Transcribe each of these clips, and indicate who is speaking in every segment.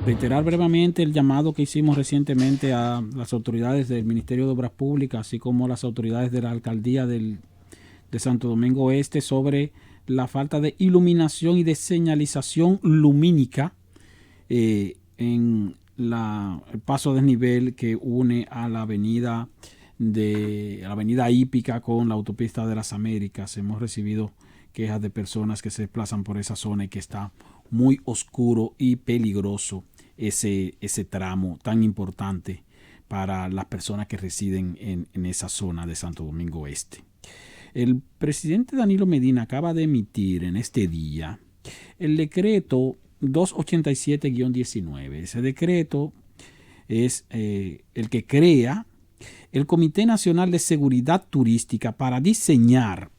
Speaker 1: reiterar brevemente el llamado que hicimos recientemente a las autoridades del Ministerio de Obras Públicas, así como a las autoridades de la Alcaldía de Santo Domingo Este sobre la falta de iluminación y de señalización lumínica en el paso a desnivel que une a la avenida Hípica con la autopista de las Américas. Hemos recibido quejas de personas que se desplazan por esa zona y que está muy oscuro y peligroso ese tramo tan importante para las personas que residen en esa zona de Santo Domingo Este. El presidente Danilo Medina acaba de emitir en este día el decreto 287-19. Ese decreto es el que crea el Comité Nacional de Seguridad Turística para diseñar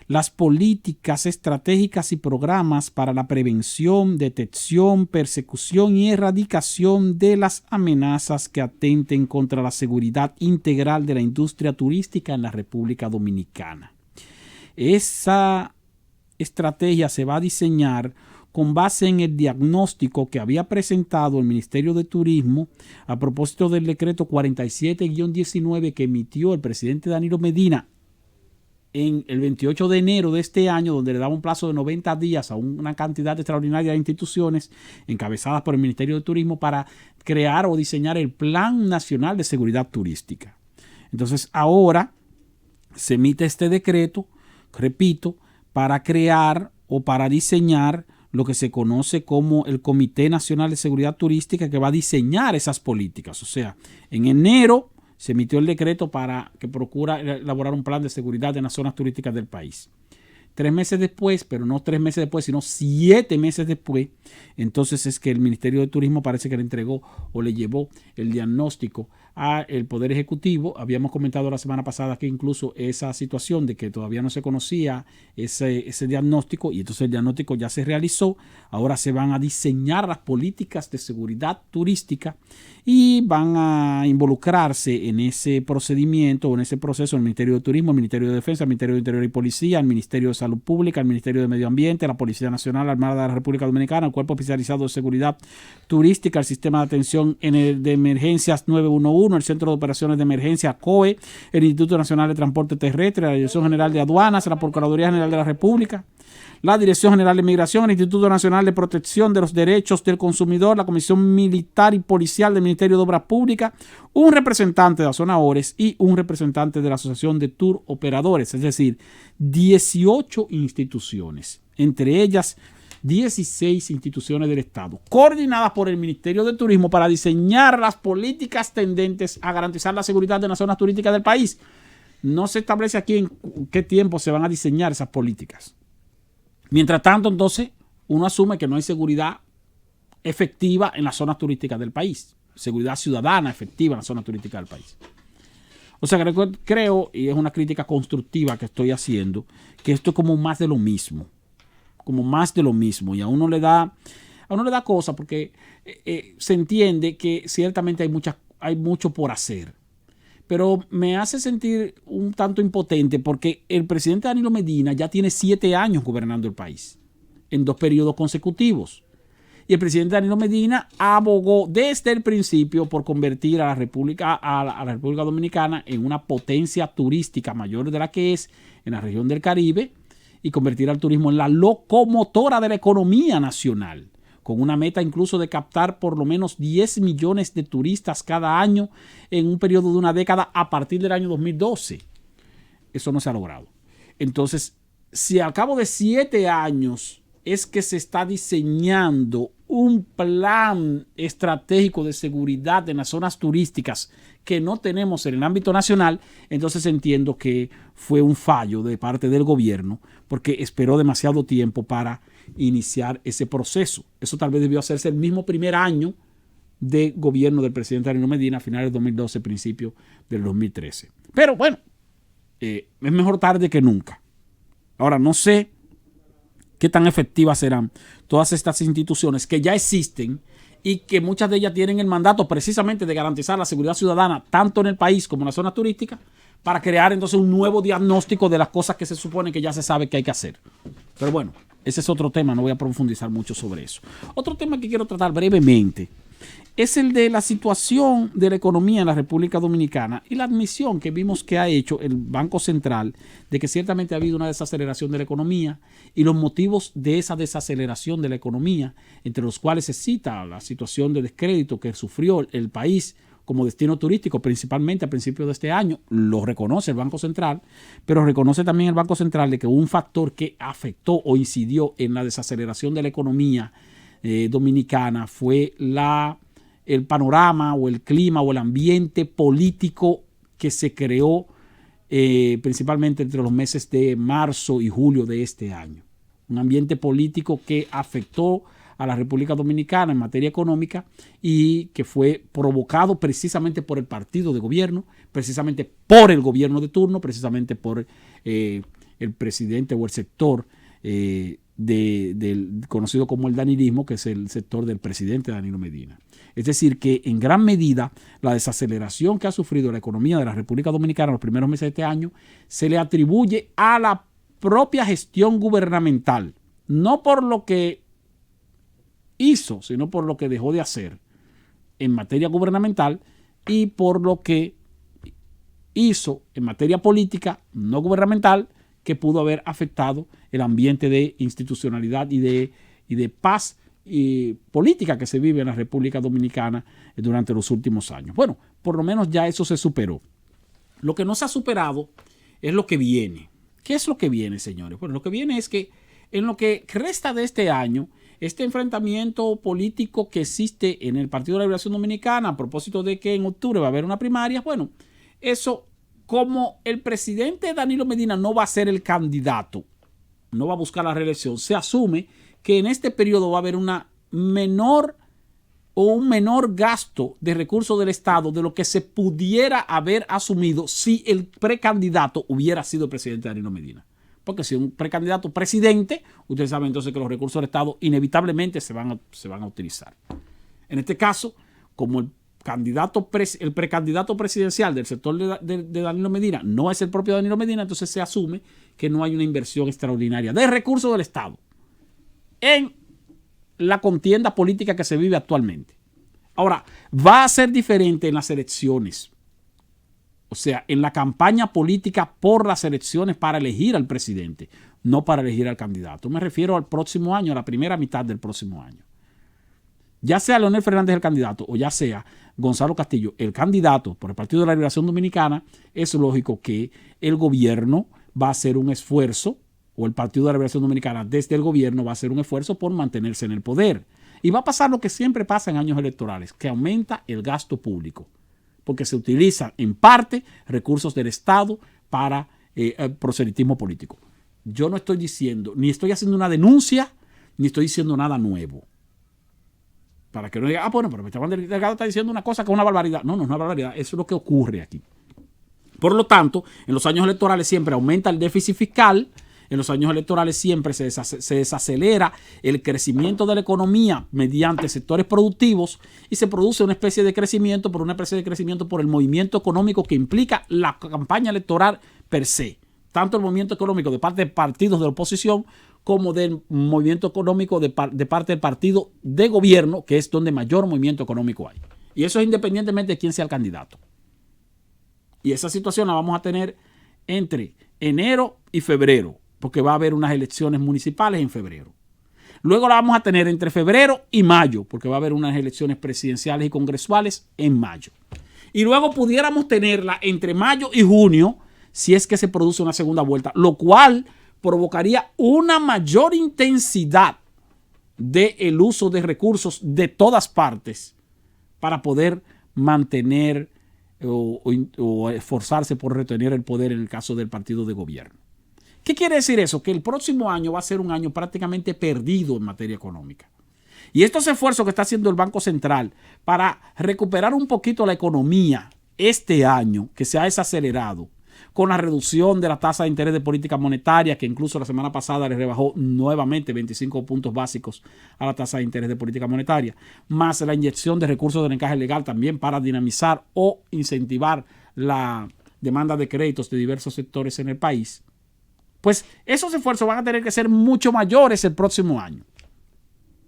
Speaker 1: las políticas estratégicas y programas para la prevención, detección, persecución y erradicación de las amenazas que atenten contra la seguridad integral de la industria turística en la República Dominicana. Esa estrategia se va a diseñar con base en el diagnóstico que había presentado el Ministerio de Turismo a propósito del decreto 47-19 que emitió el presidente Danilo Medina en el 28 de enero de este año, donde le daba un plazo de 90 días a una cantidad extraordinaria de instituciones encabezadas por el Ministerio de Turismo para crear o diseñar el Plan Nacional de Seguridad Turística. Entonces ahora se emite este decreto, repito, para crear o para diseñar lo que se conoce como el Comité Nacional de Seguridad Turística, que va a diseñar esas políticas. O sea, en enero se emitió el decreto para que procura elaborar un plan de seguridad en las zonas turísticas del país. 3 meses después, pero no 3 meses después, sino 7 meses después, entonces es que el Ministerio de Turismo parece que le entregó o le llevó el diagnóstico al Poder Ejecutivo. Habíamos comentado la semana pasada que incluso esa situación de que todavía no se conocía ese diagnóstico, y entonces el diagnóstico ya se realizó. Ahora se van a diseñar las políticas de seguridad turística y van a involucrarse en ese procedimiento o en ese proceso el Ministerio de Turismo, el Ministerio de Defensa, el Ministerio de Interior y Policía, el Ministerio de Salud Pública, el Ministerio de Medio Ambiente, la Policía Nacional, la Armada de la República Dominicana, el Cuerpo Especializado de Seguridad Turística, el Sistema de Atención de Emergencias 911, el Centro de Operaciones de Emergencia COE, el Instituto Nacional de Transporte Terrestre, la Dirección General de Aduanas, la Procuraduría General de la República, la Dirección General de Migración, el Instituto Nacional de Protección de los Derechos del Consumidor, la Comisión Militar y Policial del Ministerio de Obras Públicas, un representante de la zona ORES y un representante de la Asociación de Tour Operadores, es decir, 18 instituciones, entre ellas 16 instituciones del Estado, coordinadas por el Ministerio de Turismo para diseñar las políticas tendentes a garantizar la seguridad de las zonas turísticas del país. No se establece aquí en qué tiempo se van a diseñar esas políticas. Mientras tanto, entonces, uno asume que no hay seguridad efectiva en las zonas turísticas del país, seguridad ciudadana efectiva en las zonas turísticas del país. O sea, creo, y es una crítica constructiva que estoy haciendo, que esto es como más de lo mismo, y a uno le da cosa porque se entiende que ciertamente hay mucho por hacer. Pero me hace sentir un tanto impotente porque el presidente Danilo Medina ya tiene 7 años gobernando el país en 2 periodos consecutivos. Y el presidente Danilo Medina abogó desde el principio por convertir a la República Dominicana en una potencia turística mayor de la que es en la región del Caribe y convertir al turismo en la locomotora de la economía nacional, con una meta incluso de captar por lo menos 10 millones de turistas cada año en un periodo de una década a partir del año 2012. Eso no se ha logrado. Entonces, si al cabo de 7 años es que se está diseñando un plan estratégico de seguridad en las zonas turísticas que no tenemos en el ámbito nacional, entonces entiendo que fue un fallo de parte del gobierno porque esperó demasiado tiempo para iniciar ese proceso. Eso tal vez debió hacerse el mismo primer año de gobierno del presidente Danilo Medina, a finales del 2012, principio del 2013. Pero bueno, es mejor tarde que nunca. Ahora, no sé qué tan efectivas serán todas estas instituciones que ya existen y que muchas de ellas tienen el mandato precisamente de garantizar la seguridad ciudadana tanto en el país como en las zonas turísticas, para crear entonces un nuevo diagnóstico de las cosas que se supone que ya se sabe que hay que hacer. Pero bueno, ese es otro tema, no voy a profundizar mucho sobre eso. Otro tema que quiero tratar brevemente es el de la situación de la economía en la República Dominicana y la admisión que vimos que ha hecho el Banco Central de que ciertamente ha habido una desaceleración de la economía y los motivos de esa desaceleración de la economía, entre los cuales se cita la situación de descrédito que sufrió el país como destino turístico, principalmente a principios de este año, lo reconoce el Banco Central, pero reconoce también el Banco Central de que un factor que afectó o incidió en la desaceleración de la economía dominicana fue el panorama o el clima o el ambiente político que se creó principalmente entre los meses de marzo y julio de este año. Un ambiente político que afectó a la República Dominicana en materia económica y que fue provocado precisamente por el partido de gobierno, precisamente por el gobierno de turno, precisamente por el presidente o el sector conocido como el danilismo, que es el sector del presidente Danilo Medina. Es decir, que en gran medida la desaceleración que ha sufrido la economía de la República Dominicana en los primeros meses de este año se le atribuye a la propia gestión gubernamental, no por lo que hizo, sino por lo que dejó de hacer en materia gubernamental y por lo que hizo en materia política no gubernamental que pudo haber afectado el ambiente de institucionalidad y de paz y política que se vive en la República Dominicana durante los últimos años. Bueno, por lo menos ya eso se superó. Lo que no se ha superado es lo que viene. ¿Qué es lo que viene, señores? Bueno, lo que viene es que en lo que resta de este año, este enfrentamiento político que existe en el Partido de la Liberación Dominicana a propósito de que en octubre va a haber una primaria, bueno, eso, como el presidente Danilo Medina no va a ser el candidato, no va a buscar la reelección, se asume que en este periodo va a haber un menor gasto de recursos del Estado de lo que se pudiera haber asumido si el precandidato hubiera sido el presidente Danilo Medina. Porque si un precandidato presidente, ustedes saben entonces que los recursos del Estado inevitablemente se van a utilizar. En este caso, como el precandidato presidencial del sector de Danilo Medina no es el propio Danilo Medina, entonces se asume que no hay una inversión extraordinaria de recursos del Estado en la contienda política que se vive actualmente. Ahora, va a ser diferente en las elecciones. O sea, en la campaña política por las elecciones para elegir al presidente, no para elegir al candidato. Me refiero al próximo año, a la primera mitad del próximo año. Ya sea Leonel Fernández el candidato o ya sea Gonzalo Castillo el candidato por el Partido de la Liberación Dominicana, es lógico que el gobierno va a hacer un esfuerzo, o el Partido de la Liberación Dominicana desde el gobierno va a hacer un esfuerzo por mantenerse en el poder. Y va a pasar lo que siempre pasa en años electorales, que aumenta el gasto público, porque se utilizan en parte recursos del Estado para proselitismo político. Yo no estoy diciendo, ni estoy haciendo una denuncia, ni estoy diciendo nada nuevo. Para que no diga, bueno, pero Juan Delgado está diciendo una cosa que es una barbaridad. No, no es una barbaridad, eso es lo que ocurre aquí. Por lo tanto, en los años electorales siempre aumenta el déficit fiscal, en los años electorales siempre se desacelera el crecimiento de la economía mediante sectores productivos y se produce una especie de crecimiento, por el movimiento económico que implica la campaña electoral per se. Tanto el movimiento económico de parte de partidos de la oposición como del movimiento económico de parte del partido de gobierno, que es donde mayor movimiento económico hay. Y eso es independientemente de quién sea el candidato. Y esa situación la vamos a tener entre enero y febrero, porque va a haber unas elecciones municipales en febrero. Luego la vamos a tener entre febrero y mayo, porque va a haber unas elecciones presidenciales y congresuales en mayo. Y luego pudiéramos tenerla entre mayo y junio, si es que se produce una segunda vuelta, lo cual provocaría una mayor intensidad del uso de recursos de todas partes para poder mantener o esforzarse por retener el poder en el caso del partido de gobierno. ¿Qué quiere decir eso? Que el próximo año va a ser un año prácticamente perdido en materia económica. Y estos esfuerzos que está haciendo el Banco Central para recuperar un poquito la economía este año, que se ha desacelerado, con la reducción de la tasa de interés de política monetaria, que incluso la semana pasada le rebajó nuevamente 25 puntos básicos a la tasa de interés de política monetaria, más la inyección de recursos del encaje legal también para dinamizar o incentivar la demanda de créditos de diversos sectores en el país. Pues esos esfuerzos van a tener que ser mucho mayores el próximo año.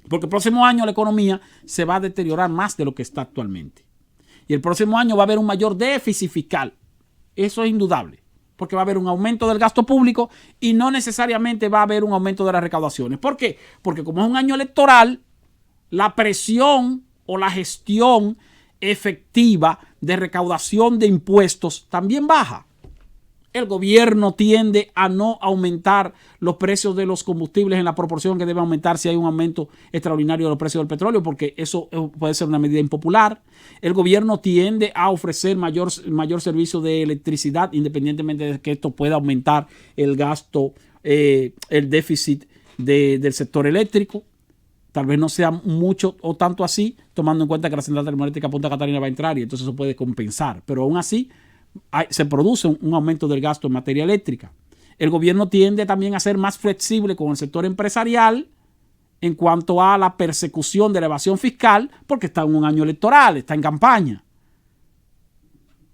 Speaker 1: Porque el próximo año la economía se va a deteriorar más de lo que está actualmente. Y el próximo año va a haber un mayor déficit fiscal. Eso es indudable. Porque va a haber un aumento del gasto público y no necesariamente va a haber un aumento de las recaudaciones. ¿Por qué? Porque como es un año electoral, la presión o la gestión efectiva de recaudación de impuestos también baja. El gobierno tiende a no aumentar los precios de los combustibles en la proporción que debe aumentar si hay un aumento extraordinario de los precios del petróleo, porque eso puede ser una medida impopular. El gobierno tiende a ofrecer mayor servicio de electricidad, independientemente de que esto pueda aumentar el gasto, el déficit del sector eléctrico. Tal vez no sea mucho o tanto así, tomando en cuenta que la central termoeléctrica Punta Catalina va a entrar y entonces eso puede compensar. Pero aún así, se produce un aumento del gasto en materia eléctrica. El gobierno tiende también a ser más flexible con el sector empresarial en cuanto a la persecución de la evasión fiscal, porque está en un año electoral, está en campaña.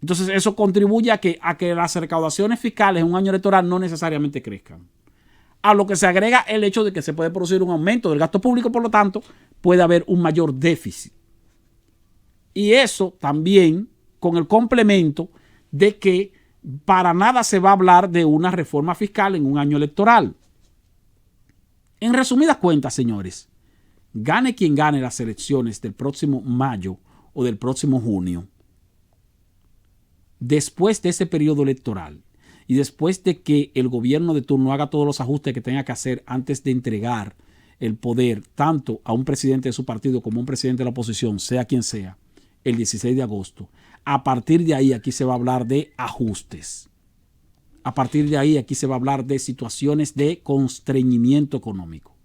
Speaker 1: Entonces eso contribuye a que las recaudaciones fiscales en un año electoral no necesariamente crezcan. A lo que se agrega el hecho de que se puede producir un aumento del gasto público, por lo tanto, puede haber un mayor déficit. Y eso también con el complemento de que para nada se va a hablar de una reforma fiscal en un año electoral. En resumidas cuentas, señores, gane quien gane las elecciones del próximo mayo o del próximo junio, después de ese periodo electoral y después de que el gobierno de turno haga todos los ajustes que tenga que hacer antes de entregar el poder tanto a un presidente de su partido como a un presidente de la oposición, sea quien sea, el 16 de agosto, a partir de ahí aquí se va a hablar de ajustes. A partir de ahí aquí se va a hablar de situaciones de constreñimiento económico.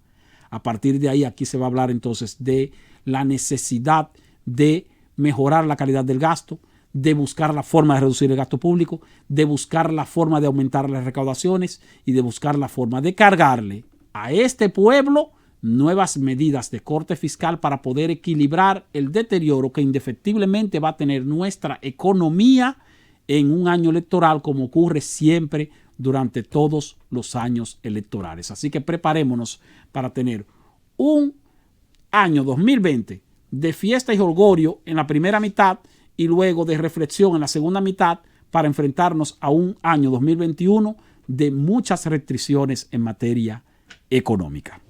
Speaker 1: A partir de ahí aquí se va a hablar entonces de la necesidad de mejorar la calidad del gasto, de buscar la forma de reducir el gasto público, de buscar la forma de aumentar las recaudaciones y de buscar la forma de cargarle a este pueblo nuevas medidas de corte fiscal para poder equilibrar el deterioro que indefectiblemente va a tener nuestra economía en un año electoral, como ocurre siempre durante todos los años electorales. Así que preparémonos para tener un año 2020 de fiesta y jolgorio en la primera mitad y luego de reflexión en la segunda mitad para enfrentarnos a un año 2021 de muchas restricciones en materia económica.